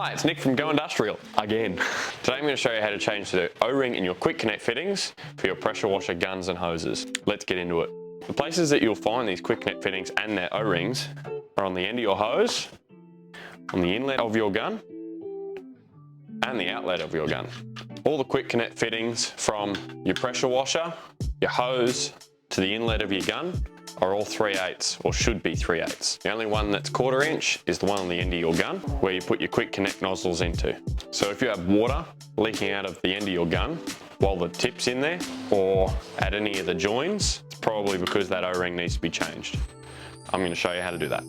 Hi, it's Nick from Go Industrial again. Today I'm going to show you how to change the O-ring in your quick connect fittings for your pressure washer guns and hoses. Let's get into it. The places that you'll find these quick connect fittings and their O-rings are on the end of your hose, on the inlet of your gun, and the outlet of your gun. All the quick connect fittings from your pressure washer, your hose, to the inlet of your gun are all 3/8 or should be 3/8. The only one that's 1/4 inch is the one on the end of your gun where you put your quick connect nozzles into. So if you have water leaking out of the end of your gun while the tip's in there or at any of the joins, it's probably because that O-ring needs to be changed. I'm going to show you how to do that.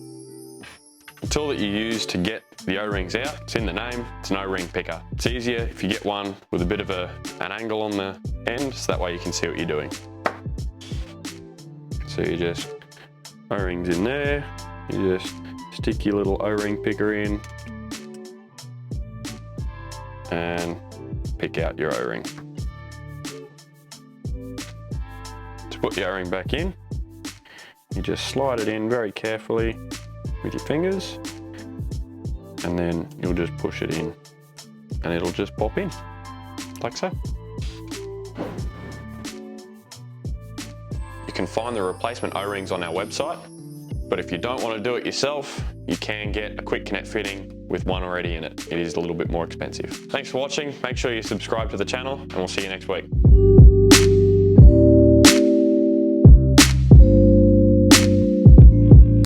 The tool that you use to get the O-rings out, it's in the name, it's an O-ring picker. It's easier if you get one with a bit of an angle on the end, so that way you can see what you're doing. So you just, O-rings in there, you just stick your little O-ring picker in and pick out your O-ring. To put your O-ring back in, you just slide it in very carefully with your fingers, and then you'll just push it in and it'll just pop in, like so. You can find the replacement O-rings on our website, but if you don't want to do it yourself, you can get a quick connect fitting with one already in it. It is a little bit more expensive. Thanks for watching. Make sure you subscribe to the channel and we'll see you next week.